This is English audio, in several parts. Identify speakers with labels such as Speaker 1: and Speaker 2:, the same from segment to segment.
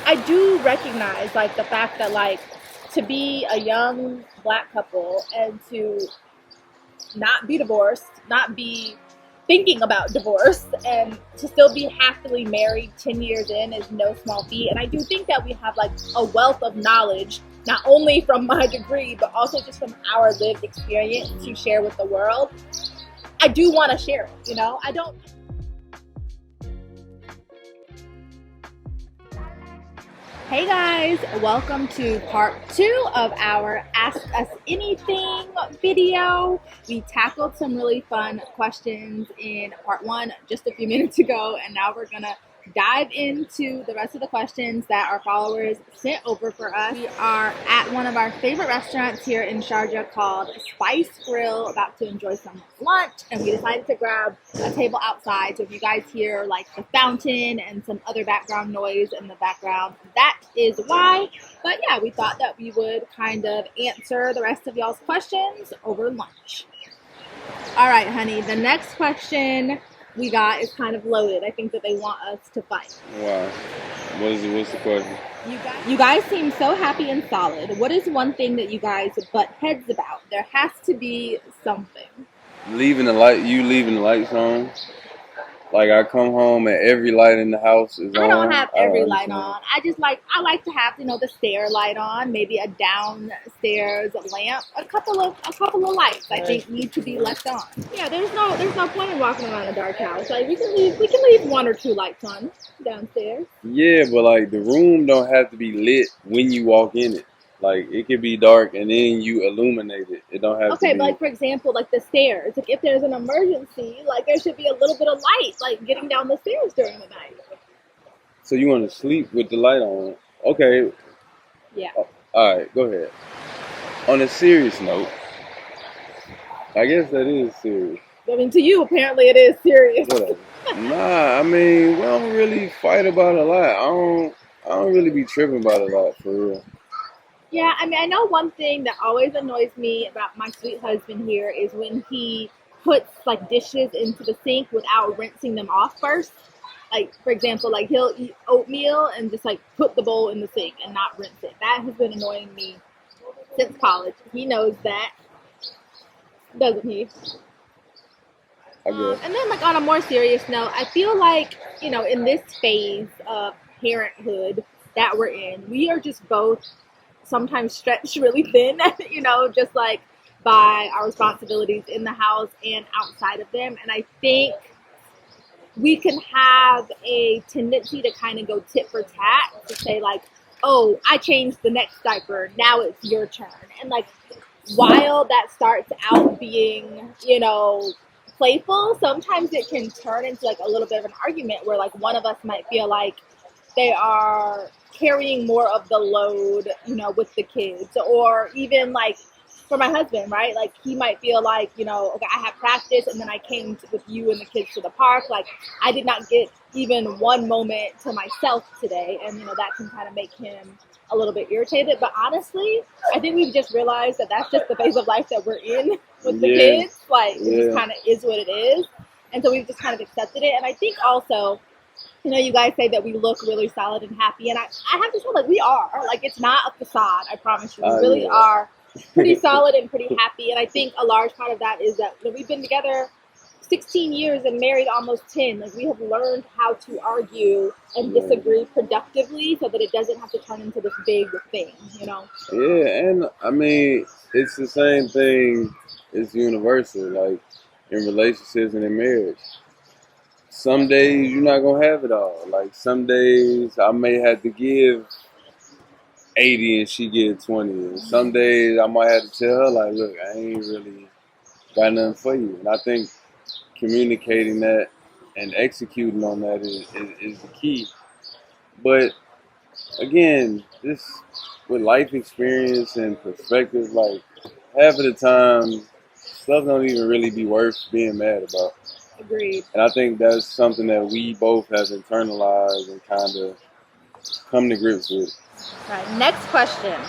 Speaker 1: I do recognize like the fact that like to be a young black couple and to not be divorced, not be thinking about divorce, and to still be happily married 10 years in is no small feat. And I do think that we have like a wealth of knowledge, not only from my degree, but also just from our lived experience to share with the world. I do want to share it, you know? I don't. Hey guys, welcome to part 2 of our Ask Us Anything video. We tackled some really fun questions in part 1 just a few minutes ago, and now we're gonna dive into the rest of the questions that our followers sent over for us. We are at one of our favorite restaurants here in Sharjah called Spice Grill, about to enjoy some lunch, and we decided to grab a table outside. So if you guys hear like the fountain and some other background noise in the background, that is why. But yeah, we thought that we would kind of answer the rest of y'all's questions over lunch. All right, honey, the next question we got is kind of loaded. I think that they want us to fight.
Speaker 2: Wow. What's the question?
Speaker 1: You guys seem so happy and solid. What is one thing that you guys butt heads about? There has to be something.
Speaker 2: Leaving the lights on. Like I come home and every light in the house is on.
Speaker 1: I don't have every light on. I like to have, the stair light on, maybe a downstairs lamp, a couple of lights I think need to be left on. Yeah, there's no point in walking around a dark house. Like we can leave 1 or 2 lights on downstairs.
Speaker 2: Yeah, but like the room don't have to be lit when you walk in it. Like it could be dark and then you illuminate it. It don't have to
Speaker 1: Okay,
Speaker 2: be.
Speaker 1: but like for example, like the stairs. Like if there's an emergency, like there should be a little bit of light, like getting down the stairs during the night.
Speaker 2: So you want to sleep with the light on? Okay.
Speaker 1: Yeah.
Speaker 2: All right, go ahead. On a serious note, I guess that is serious.
Speaker 1: I mean, to you, apparently it is serious.
Speaker 2: Whatever. Nah, I mean, we don't really fight about a lot. I don't really be tripping about a lot for real.
Speaker 1: Yeah, I mean, I know one thing that always annoys me about my sweet husband here is when he puts like dishes into the sink without rinsing them off first. Like, for example, like he'll eat oatmeal and just like put the bowl in the sink and not rinse it. That has been annoying me since college. He knows that, doesn't he? And then like on a more serious note, I feel like, in this phase of parenthood that we're in, we are just both sometimes stretched really thin, just like by our responsibilities in the house and outside of them. And I think we can have a tendency to kind of go tit for tat, to say like, oh, I changed the next diaper, now it's your turn. And like, while that starts out being, playful, sometimes it can turn into like a little bit of an argument where like one of us might feel like they are carrying more of the load, with the kids. Or even like for my husband, right? Like he might feel like, okay, I had practice and then I came with you and the kids to the park. Like I did not get even one moment to myself today. And, that can kind of make him a little bit irritated. But honestly, I think we've just realized that that's just the phase of life that we're in with the kids. Like it just kind of is what it is. And so we've just kind of accepted it. And I think also, you guys say that we look really solid and happy. And I have to say, like, we are. Like, it's not a facade, I promise you. We really are pretty solid and pretty happy. And I think a large part of that is that we've been together 16 years and married almost 10. Like, we have learned how to argue and disagree productively so that it doesn't have to turn into this big thing,
Speaker 2: Yeah, and I mean, it's the same thing. It's universal, like, in relationships and in marriage. Some days you're not gonna have it all. Like some days I may have to give 80 and she get 20. And some days I might have to tell her like, look, I ain't really got nothing for you. And I think communicating that and executing on that is the key. But again, this with life experience and perspective, like half of the time stuff don't even really be worth being mad about.
Speaker 1: Agreed.
Speaker 2: And I think that's something that we both have internalized and kind of come to grips with.
Speaker 1: All right, next question.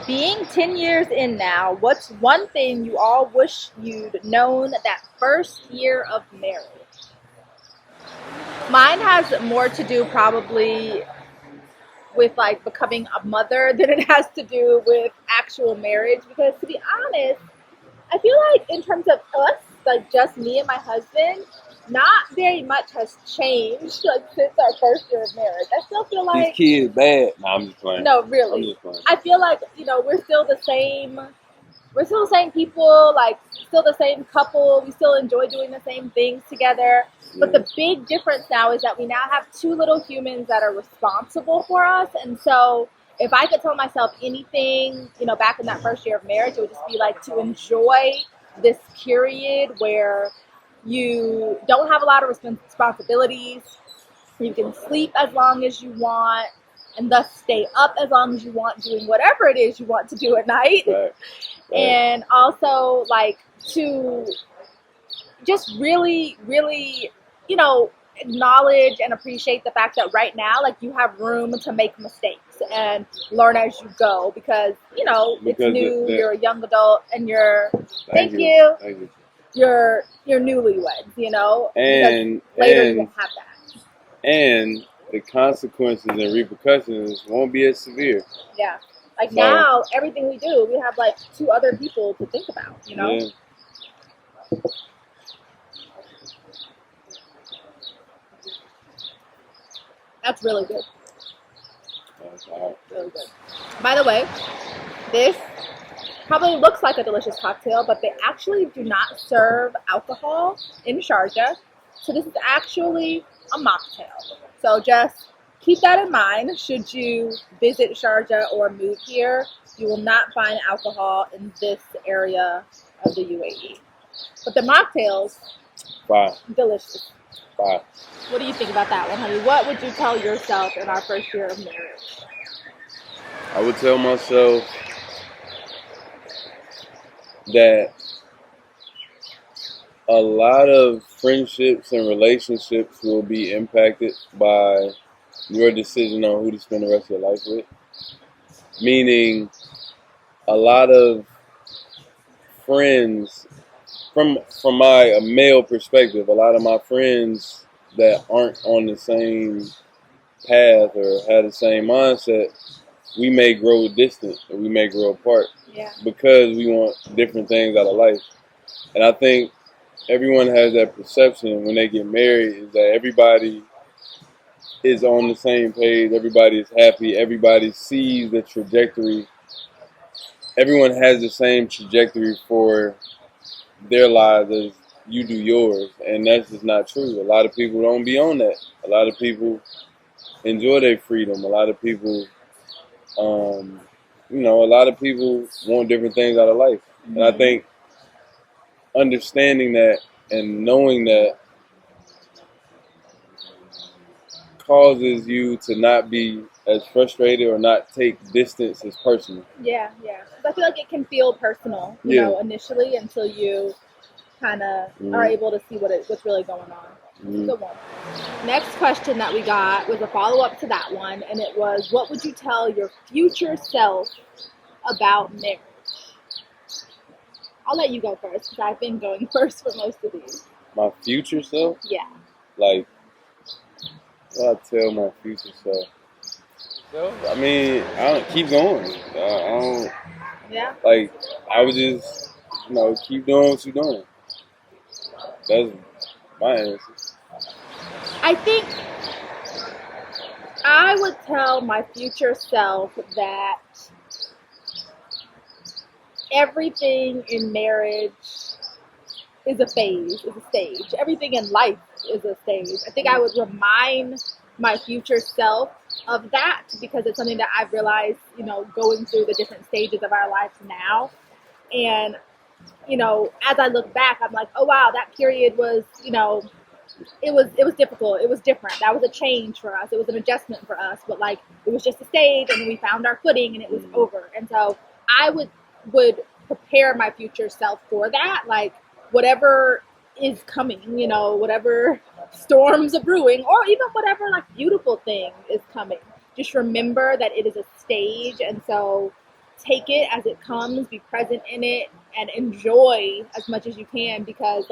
Speaker 1: Being 10 years in now, what's one thing you all wish you'd known that first year of marriage? Mine has more to do probably with like becoming a mother than it has to do with actual marriage. Because to be honest, I feel like in terms of us, like just me and my husband, not very much has changed like since our first year of marriage. I still feel
Speaker 2: These
Speaker 1: like
Speaker 2: kids bad. No, I'm just playing.
Speaker 1: no,
Speaker 2: I'm
Speaker 1: really.
Speaker 2: just playing.
Speaker 1: I feel like, you know, we're still the same. We're still the same people, like still the same couple. We still enjoy doing the same things together. But the big difference now is that we now have two little humans that are responsible for us. And so if I could tell myself anything, you know, back in that first year of marriage, it would just be like to enjoy this period where you don't have a lot of responsibilities. You can sleep as long as you want and thus stay up as long as you want doing whatever it is you want to do at night.
Speaker 2: Right.
Speaker 1: And also like to just really, really, you know, acknowledge and appreciate the fact that right now, like you have room to make mistakes and learn as you go because, you know, it's new, you're a young adult and you're, thank you. You're newlyweds, you know,
Speaker 2: and
Speaker 1: later you won't have that.
Speaker 2: And the consequences and repercussions won't be as severe.
Speaker 1: Yeah. Like now, everything we do, we have like two other people to think about, you know?
Speaker 2: Yeah.
Speaker 1: That's really good.
Speaker 2: That's all right.
Speaker 1: Really good. By the way, this probably looks like a delicious cocktail, but they actually do not serve alcohol in Sharjah. So this is actually a mocktail. So just keep that in mind. Should you visit Sharjah or move here, you will not find alcohol in this area of the UAE. But the mocktails,
Speaker 2: Fine.
Speaker 1: Delicious.
Speaker 2: Fine.
Speaker 1: What do you think about that one, honey? What would you tell yourself in our first year of marriage?
Speaker 2: I would tell myself that a lot of friendships and relationships will be impacted by your decision on who to spend the rest of your life with. Meaning, a lot of friends, from my male perspective, a lot of my friends that aren't on the same path or have the same mindset, we may grow distant or we may grow apart because we want different things out of life. And I think everyone has that perception when they get married is that everybody is on the same page, everybody is happy, everybody sees the trajectory. Everyone has the same trajectory for their lives as you do yours, and that's just not true. A lot of people don't be on that. A lot of people enjoy their freedom. A lot of people, a lot of people want different things out of life. Mm-hmm. And I think understanding that and knowing that causes you to not be as frustrated or not take distance as personal.
Speaker 1: Yeah. I feel like it can feel personal, you know, initially until you kind of are able to see what's really going on. Good one. Next question that we got was a follow-up to that one, and it was, what would you tell your future self about marriage? I'll let you go first, because I've been going first for most of these.
Speaker 2: My future self?
Speaker 1: Yeah.
Speaker 2: Like, what I tell my future self? I mean, I don't keep going. I don't.
Speaker 1: Yeah.
Speaker 2: Like, I would just, keep doing what you're doing. That's my answer.
Speaker 1: I think I would tell my future self that everything in marriage is a phase, is a stage. Everything in life is a stage. I think I would remind my future self of that because it's something that I've realized, going through the different stages of our lives now. And, as I look back, I'm like, oh, wow, that period was, it was difficult. It was different. That was a change for us. It was an adjustment for us. But, it was just a stage, and we found our footing, and it was over. And so I would prepare my future self for that. Whatever is coming, whatever storms are brewing, or even whatever, beautiful thing is coming. Just remember that it is a stage, and so take it as it comes, be present in it, and enjoy as much as you can because,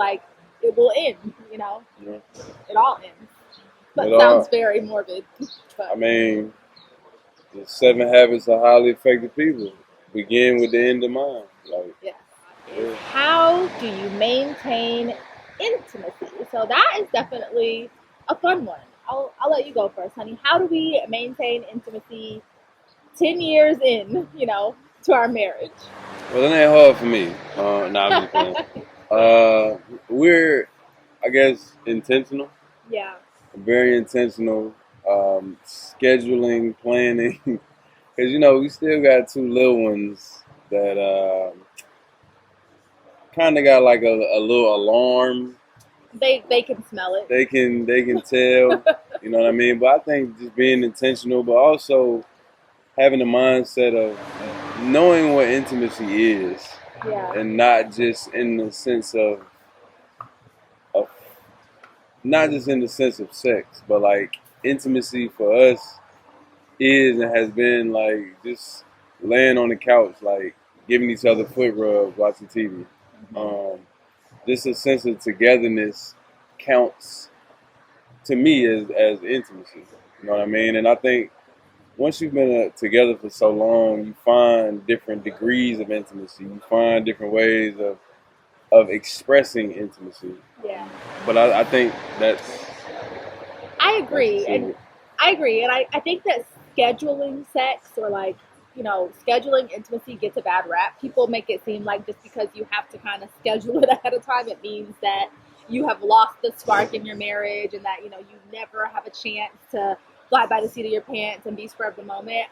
Speaker 1: it will end, Yeah. It all ends. But it sounds very morbid. But.
Speaker 2: I mean, the 7 habits of highly effective people begin with the end in mind. Like,
Speaker 1: Yeah.
Speaker 2: yeah.
Speaker 1: How do you maintain intimacy? So that is definitely a fun one. I'll let you go first, honey. How do we maintain intimacy 10 years in, to our marriage?
Speaker 2: Well, it ain't hard for me. Nah, I'm just playing. We're, I guess, intentional.
Speaker 1: Yeah.
Speaker 2: Very intentional. Scheduling, planning. Because, we still got 2 little ones that kind of got like a little alarm.
Speaker 1: They can smell it.
Speaker 2: They can tell. You know what I mean? But I think just being intentional, but also having the mindset of knowing what intimacy is,
Speaker 1: Yeah.
Speaker 2: and not just in the sense of not just in the sense of sex, but like intimacy for us is and has been like just laying on the couch, like giving each other foot rubs, watching TV. Um, just a sense of togetherness counts to me as intimacy. You know what I mean? And I think once you've been together for so long, you find different degrees of intimacy. You find different ways of expressing intimacy.
Speaker 1: Yeah.
Speaker 2: But I think that's
Speaker 1: I agree.
Speaker 2: that's
Speaker 1: And I agree. And I think that scheduling sex or scheduling intimacy gets a bad rap. People make it seem like just because you have to kind of schedule it ahead of time, it means that you have lost the spark in your marriage and that, you never have a chance to fly by the seat of your pants and be spur of the moment.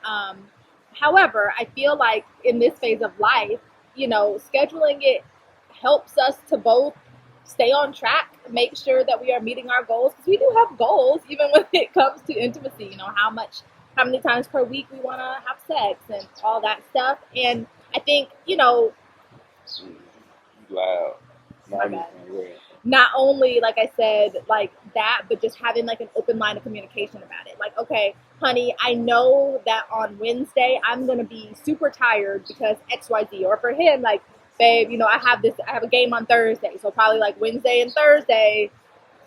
Speaker 1: However, I feel like in this phase of life, scheduling it helps us to both stay on track, make sure that we are meeting our goals, because we do have goals even when it comes to intimacy. How many times per week we want to have sex and all that stuff. And I think
Speaker 2: loud. No,
Speaker 1: my bad. Not only, like I said, like that, but just having like an open line of communication about it. Like, okay, honey, I know that on Wednesday I'm going to be super tired because XYZ. Or for him, like, babe, I have a game on Thursday. So probably like Wednesday and Thursday,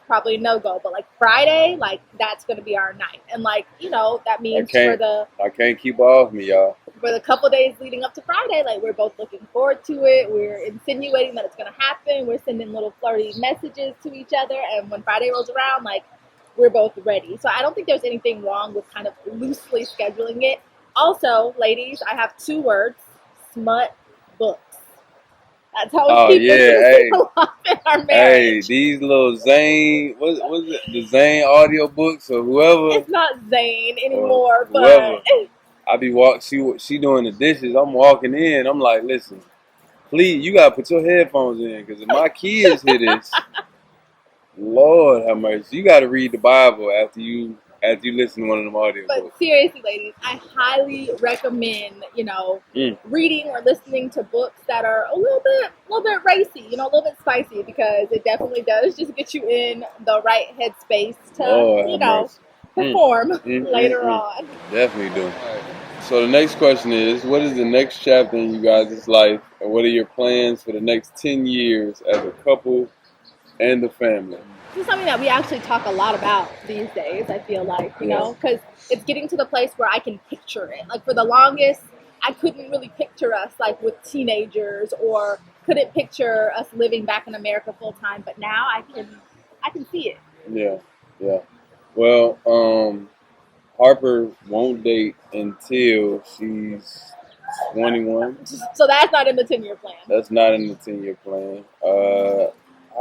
Speaker 1: probably no go. But like Friday, like that's going to be our night. And like, that means
Speaker 2: I can't keep off me, y'all.
Speaker 1: For the couple days leading up to Friday, like we're both looking forward to it. We're insinuating that it's going to happen. We're sending little flirty messages to each other. And when Friday rolls around, like we're both ready. So I don't think there's anything wrong with kind of loosely scheduling it. Also, ladies, I have 2 words: smut books. That's how we keep it alive in our marriage.
Speaker 2: Hey, these little Zane, what was it? The Zane audio books or whoever.
Speaker 1: It's not Zane anymore, but
Speaker 2: I be she doing the dishes. I'm walking in. I'm like, listen, please, you gotta put your headphones in because if my kids hear this, Lord have mercy, you gotta read the Bible after you listen to one of them audio books.
Speaker 1: But seriously, ladies, I highly recommend reading or listening to books that are a little bit racy, a little bit spicy, because it definitely does just get you in the right headspace to perform later on.
Speaker 2: Definitely do. So the next question is, what is the next chapter in you guys' life, and what are your plans for the next 10 years as a couple and the family?
Speaker 1: This is something that we actually talk a lot about these days, I feel like, you know, because it's getting to the place where I can picture it. Like for the longest, I couldn't really picture us like with teenagers, or couldn't picture us living back in America full time, but now I can see it.
Speaker 2: Yeah. Well, Harper won't date until she's 21.
Speaker 1: So that's not in the 10-year plan.
Speaker 2: That's not in the 10-year plan.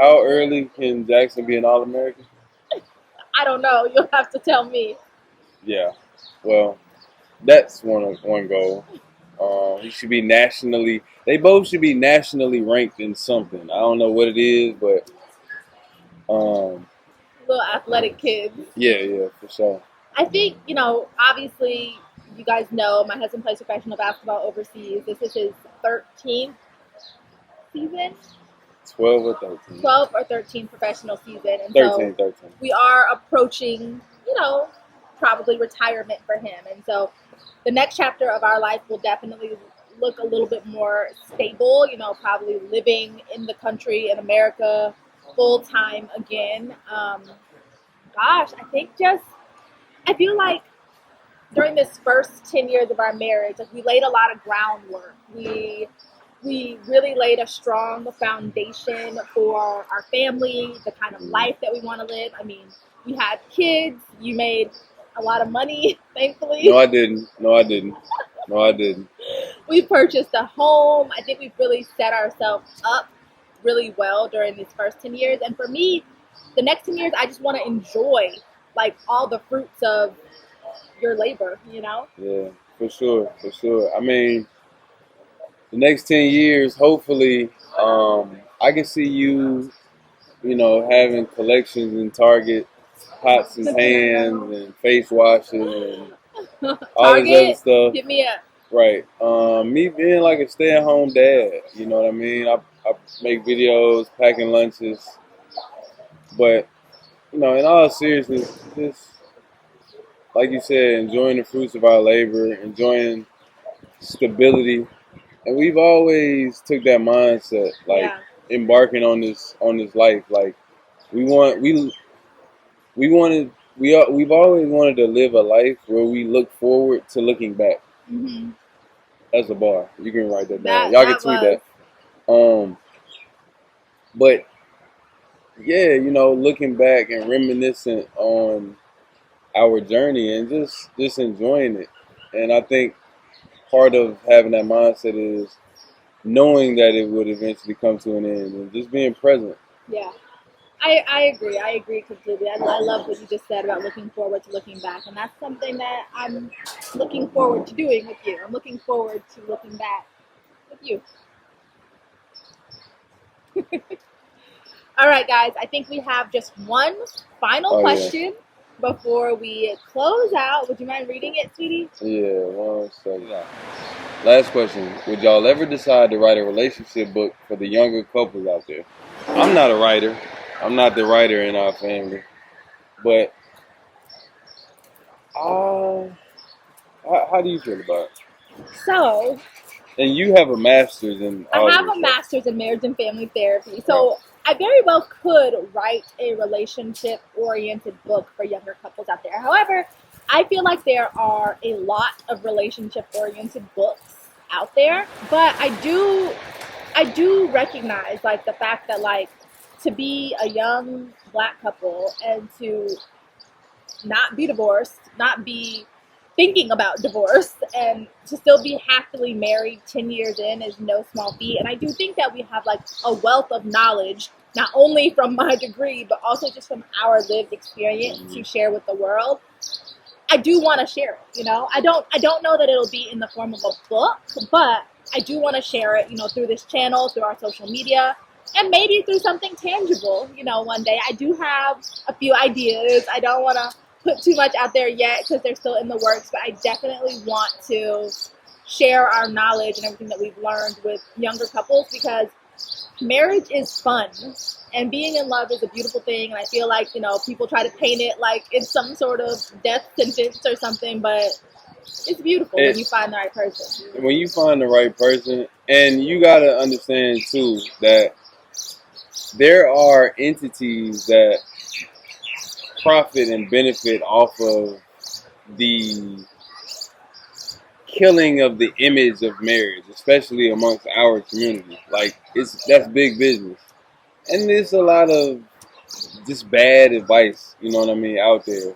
Speaker 2: How early can Jackson be an All-American?
Speaker 1: I don't know. You'll have to tell me.
Speaker 2: Yeah. Well, that's one goal. He should be nationally. They both should be nationally ranked in something. I don't know what it is, but
Speaker 1: little athletic kids.
Speaker 2: Yeah, for sure.
Speaker 1: I think, obviously, you guys know my husband plays professional basketball overseas. This is his 13th season.
Speaker 2: 12 or 13.
Speaker 1: 12 or 13 professional season. And
Speaker 2: 13.
Speaker 1: We are approaching, probably retirement for him. And so the next chapter of our life will definitely look a little bit more stable, probably living in the country, in America, full time again. I feel like during this first 10 years of our marriage, like we laid a lot of groundwork. We really laid a strong foundation for our family, the kind of life that we want to live. I mean, we had kids. You made a lot of money, thankfully.
Speaker 2: No, I didn't. No, I didn't. No, I didn't.
Speaker 1: We purchased a home. I think we've really set ourselves up really well during these first 10 years. And for me, the next 10 years, I just want to enjoy like all the fruits of your labor, you know?
Speaker 2: Yeah, for sure, for sure. I mean, the next 10 years, hopefully, I can see you, having collections in Target, pots and pans and face washes and all this other
Speaker 1: Target,
Speaker 2: stuff.
Speaker 1: hit me up.
Speaker 2: Right. Me being like a stay-at-home dad, you know what I mean? I make videos, packing lunches, but, in all seriousness, just, like you said, enjoying the fruits of our labor, enjoying stability. And we've always took that mindset, like
Speaker 1: Yeah.
Speaker 2: embarking on this life. Like we've always wanted to live a life where we look forward to looking back.
Speaker 1: Mm-hmm.
Speaker 2: That's a bar. You can write that down.
Speaker 1: That
Speaker 2: Y'all can tweet
Speaker 1: was.
Speaker 2: that. But yeah, looking back and reminiscing on our journey and just enjoying it. And I think part of having that mindset is knowing that it would eventually come to an end and just being present.
Speaker 1: Yeah. I agree. I agree completely. I love what you just said about looking forward to looking back. And that's something that I'm looking forward to doing with you. I'm looking forward to looking back with you. All right, guys. I think we have just one final question before we close out. Would you mind reading it, sweetie?
Speaker 2: Yeah, 1 second. Last question. Would y'all ever decide to write a relationship book for the younger couples out there? I'm not a writer. I'm not the writer in our family. But how do you feel about it?
Speaker 1: So,
Speaker 2: and you have a master's in
Speaker 1: I have a master's in marriage and family therapy. So I very well could write a relationship-oriented book for younger couples out there. However, I feel like there are a lot of relationship-oriented books out there, but I do recognize like the fact that like to be a young Black couple and to not be divorced, not be thinking about divorce, and to still be happily married 10 years in is no small feat. And I do think that we have like a wealth of knowledge, not only from my degree, but also just from our lived experience to share with the world. I do want to share it, I don't know that it'll be in the form of a book, but I do want to share it, through this channel, through our social media, and maybe through something tangible, one day. I do have a few ideas. I don't want to put too much out there yet because they're still in the works, but I definitely want to share our knowledge and everything that we've learned with younger couples, because marriage is fun and being in love is a beautiful thing. And I feel like, people try to paint it like it's some sort of death sentence or something, but it's beautiful when you find the right person.
Speaker 2: When you find the right person, and you got to understand too that there are entities that profit and benefit off of the killing of the image of marriage, especially amongst our community. Like that's big business, and there's a lot of just bad advice, out there.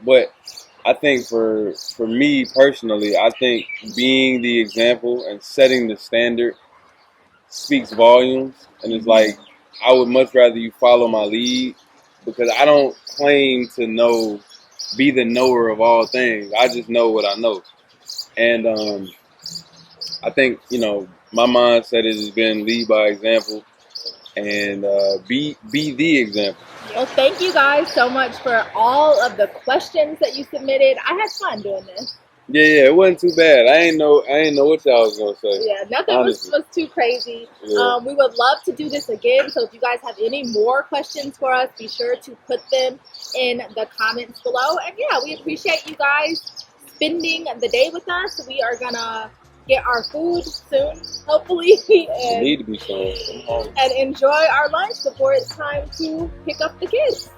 Speaker 2: But I think for me personally, I think being the example and setting the standard speaks volumes, and it's like I would much rather you follow my lead, because I don't claim to be the knower of all things. I just know what I know. And I think, my mindset has been lead by example and be the example.
Speaker 1: Well, thank you guys so much for all of the questions that you submitted. I had fun doing this.
Speaker 2: Yeah, it wasn't too bad. I ain't know what y'all was gonna say.
Speaker 1: Yeah, nothing was too crazy. Yeah. We would love to do this again. So if you guys have any more questions for us, be sure to put them in the comments below. And yeah, we appreciate you guys spending the day with us. We are gonna get our food soon, hopefully, and
Speaker 2: need to be soon.
Speaker 1: And enjoy our lunch before it's time to pick up the kids.